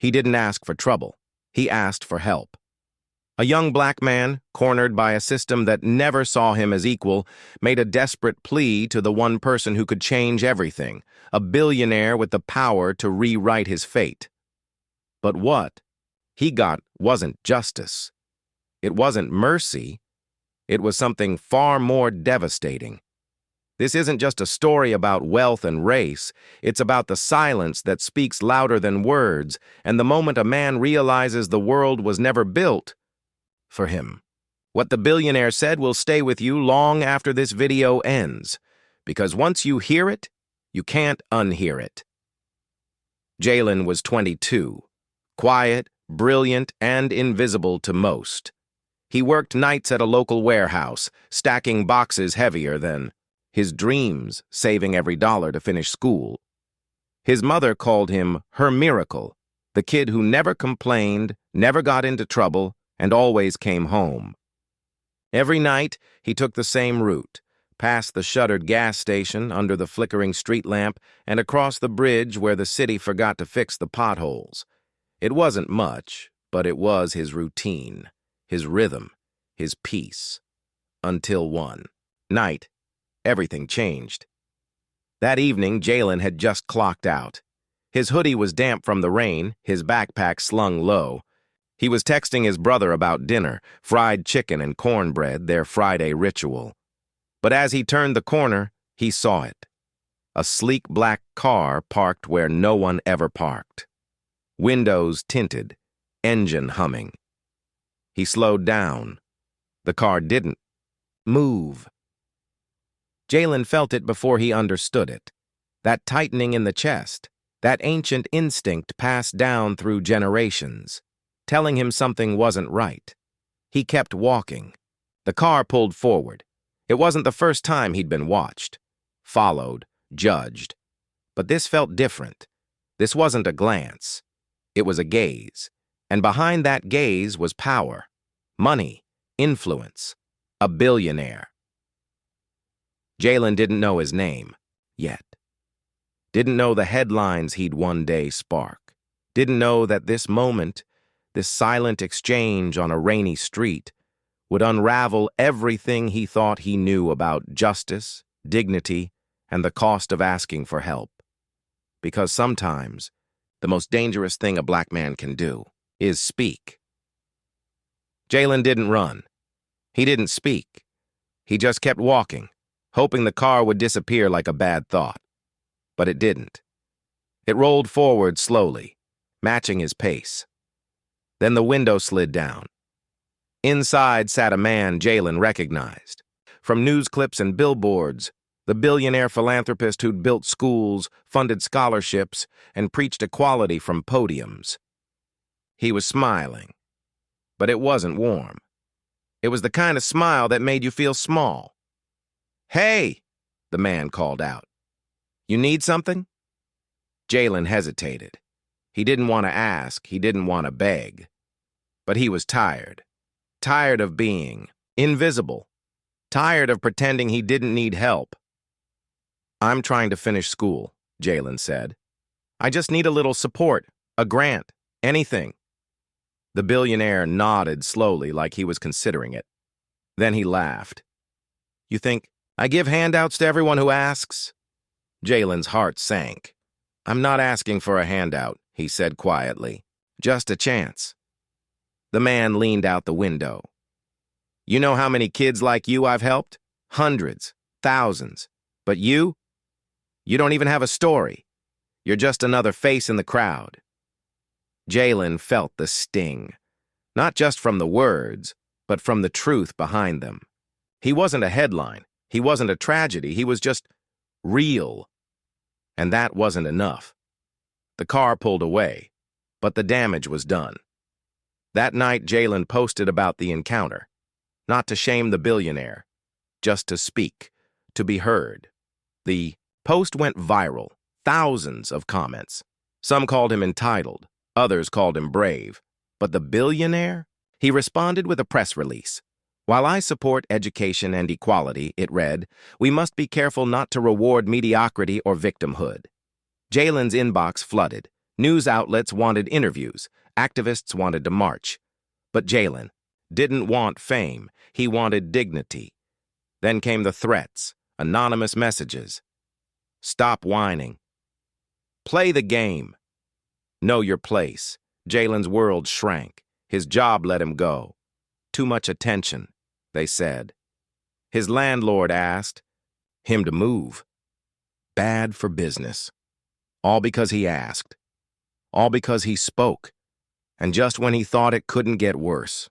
He didn't ask for trouble. He asked for help. A young black man, cornered by a system that never saw him as equal, made a desperate plea to the one person who could change everything, a billionaire with the power to rewrite his fate. But what he got wasn't justice. It wasn't mercy. It was something far more devastating. This isn't just a story about wealth and race. It's about the silence that speaks louder than words, and the moment a man realizes the world was never built for him. What the billionaire said will stay with you long after this video ends, because once you hear it, you can't unhear it. Jalen was 22, quiet, brilliant, and invisible to most. He worked nights at a local warehouse, stacking boxes heavier than his dreams, saving every dollar to finish school. His mother called him her miracle, the kid who never complained, never got into trouble, and always came home. Every night, he took the same route, past the shuttered gas station, under the flickering street lamp, and across the bridge where the city forgot to fix the potholes. It wasn't much, but it was his routine, his rhythm, his peace. Until one night, everything changed. That evening, Jalen had just clocked out. His hoodie was damp from the rain, his backpack slung low. He was texting his brother about dinner, fried chicken and cornbread, their Friday ritual. But as he turned the corner, he saw it. A sleek black car parked where no one ever parked. Windows tinted, engine humming. He slowed down. The car didn't move. Jalen felt it before he understood it. That tightening in the chest, that ancient instinct passed down through generations, telling him something wasn't right. He kept walking. The car pulled forward. It wasn't the first time he'd been watched, followed, judged. But this felt different. This wasn't a glance. It was a gaze. And behind that gaze was power, money, influence, a billionaire. Jalen didn't know his name, yet. Didn't know the headlines he'd one day spark. Didn't know that this moment, this silent exchange on a rainy street, would unravel everything he thought he knew about justice, dignity, and the cost of asking for help. Because sometimes, the most dangerous thing a black man can do is speak. Jalen didn't run. He didn't speak. He just kept walking, hoping the car would disappear like a bad thought. But it didn't. It rolled forward slowly, matching his pace. Then the window slid down. Inside sat a man Jalen recognized. From news clips and billboards, the billionaire philanthropist who'd built schools, funded scholarships, and preached equality from podiums. He was smiling, but it wasn't warm. It was the kind of smile that made you feel small. "Hey," the man called out. "You need something?" Jalen hesitated. He didn't want to ask, he didn't want to beg. But he was tired. Tired of being invisible. Tired of pretending he didn't need help. "I'm trying to finish school," Jalen said. "I just need a little support, a grant, anything." The billionaire nodded slowly like he was considering it. Then he laughed. "You think I give handouts to everyone who asks?" Jalen's heart sank. "I'm not asking for a handout," he said quietly. "Just a chance." The man leaned out the window. "You know how many kids like you I've helped? Hundreds, thousands. But you don't even have a story. You're just another face in the crowd." Jalen felt the sting, not just from the words, but from the truth behind them. He wasn't a headline. He wasn't a tragedy. He was just real. And that wasn't enough. The car pulled away, but the damage was done. That night, Jalen posted about the encounter, not to shame the billionaire, just to speak, to be heard. The post went viral, thousands of comments. Some called him entitled, others called him brave. But the billionaire? He responded with a press release. "While I support education and equality," it read, "we must be careful not to reward mediocrity or victimhood." Jalen's inbox flooded. News outlets wanted interviews. Activists wanted to march. But Jalen didn't want fame. He wanted dignity. Then came the threats, anonymous messages. Stop whining. Play the game. Know your place. Jalen's world shrank. His job let him go. Too much attention, they said. His landlord asked him to move. Bad for business. All because he asked. All because he spoke. And just when he thought it couldn't get worse.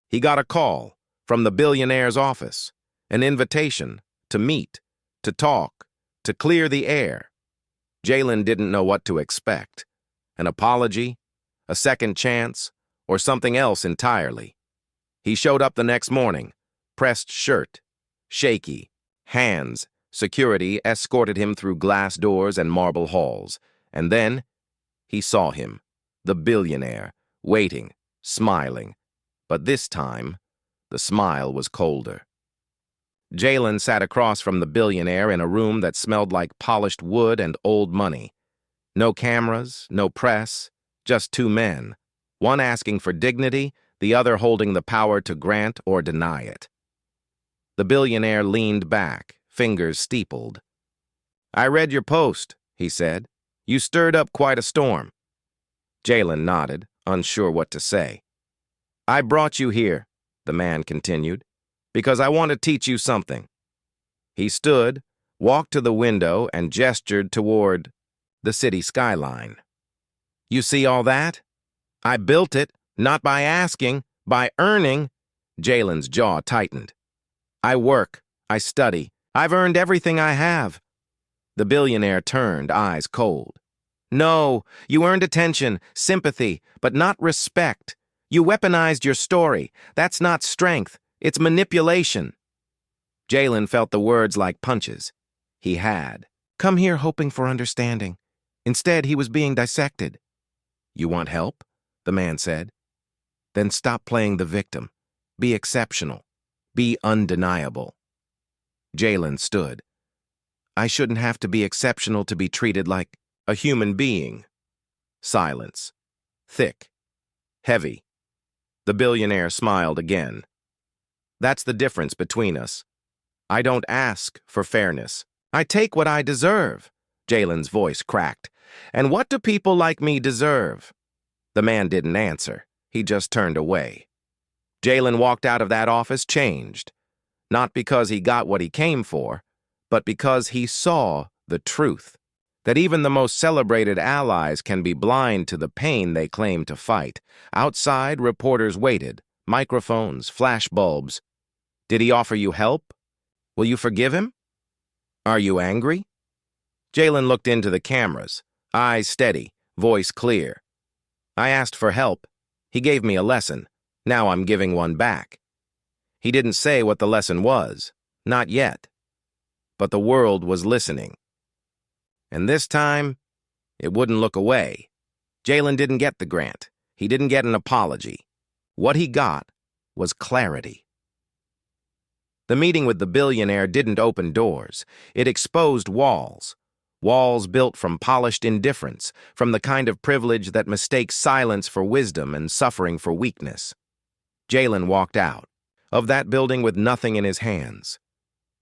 He got a call from the billionaire's office, an invitation to meet, to talk, to clear the air. Jalen didn't know what to expect. An apology, a second chance, or something else entirely. He showed up the next morning, pressed shirt, shaky, hands. Security escorted him through glass doors and marble halls. And then he saw him, the billionaire, waiting, smiling. But this time, the smile was colder. Jalen sat across from the billionaire in a room that smelled like polished wood and old money. No cameras, no press, just two men, one asking for dignity, the other holding the power to grant or deny it. The billionaire leaned back, fingers steepled. "I read your post," he said. "You stirred up quite a storm." Jalen nodded, unsure what to say. "I brought you here," the man continued, "because I want to teach you something." He stood, walked to the window, and gestured toward the city skyline. "You see all that? I built it, not by asking, by earning." Jalen's jaw tightened. "I work, I study. I've earned everything I have." The billionaire turned, eyes cold. "No, you earned attention, sympathy, but not respect. You weaponized your story. That's not strength. It's manipulation." Jalen felt the words like punches. He had come here hoping for understanding. Instead, he was being dissected. "You want help?" the man said. "Then stop playing the victim. Be exceptional. Be undeniable." Jalen stood. "I shouldn't have to be exceptional to be treated like a human being." Silence. Thick. Heavy. The billionaire smiled again. "That's the difference between us. I don't ask for fairness. I take what I deserve." Jalen's voice cracked. "And what do people like me deserve?" The man didn't answer. He just turned away. Jalen walked out of that office changed. Not because he got what he came for, but because he saw the truth. That even the most celebrated allies can be blind to the pain they claim to fight. Outside, reporters waited. Microphones, flashbulbs. "Did he offer you help? Will you forgive him? Are you angry?" Jalen looked into the cameras, eyes steady, voice clear. "I asked for help. He gave me a lesson. Now I'm giving one back." He didn't say what the lesson was. Not yet. But the world was listening. And this time, it wouldn't look away. Jalen didn't get the grant. He didn't get an apology. What he got was clarity. The meeting with the billionaire didn't open doors. It exposed walls. Walls built from polished indifference, from the kind of privilege that mistakes silence for wisdom and suffering for weakness. Jalen walked out of that building with nothing in his hands,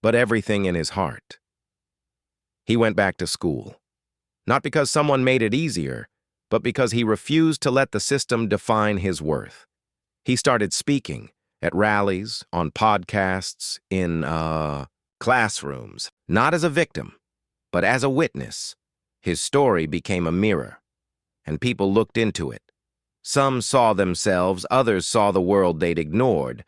but everything in his heart. He went back to school, not because someone made it easier, but because he refused to let the system define his worth. He started speaking at rallies, on podcasts, in, classrooms, not as a victim, but as a witness. His story became a mirror, and people looked into it. Some saw themselves, others saw the world they'd ignored.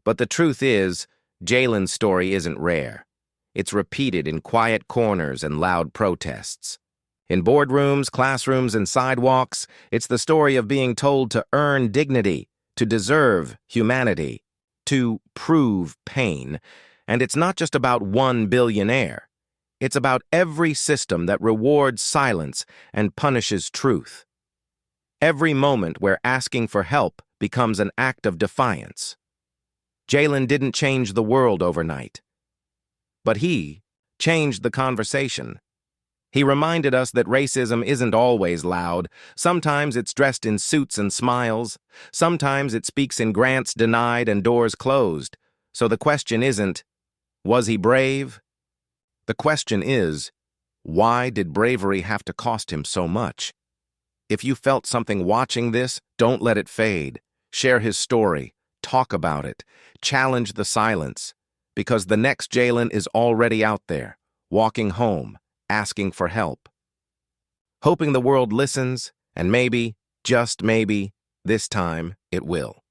But the truth is, Jalen's story isn't rare. It's repeated in quiet corners and loud protests. In boardrooms, classrooms, and sidewalks, it's the story of being told to earn dignity, to deserve humanity, to prove pain. And it's not just about one billionaire. It's about every system that rewards silence and punishes truth. Every moment where asking for help becomes an act of defiance. Jalen didn't change the world overnight, but he changed the conversation. He reminded us that racism isn't always loud. Sometimes it's dressed in suits and smiles. Sometimes it speaks in grants denied and doors closed. So the question isn't, was he brave? The question is, why did bravery have to cost him so much? If you felt something watching this, don't let it fade. Share his story. Talk about it. Challenge the silence. Because the next Jalen is already out there, walking home, asking for help. Hoping the world listens, and maybe, just maybe, this time it will.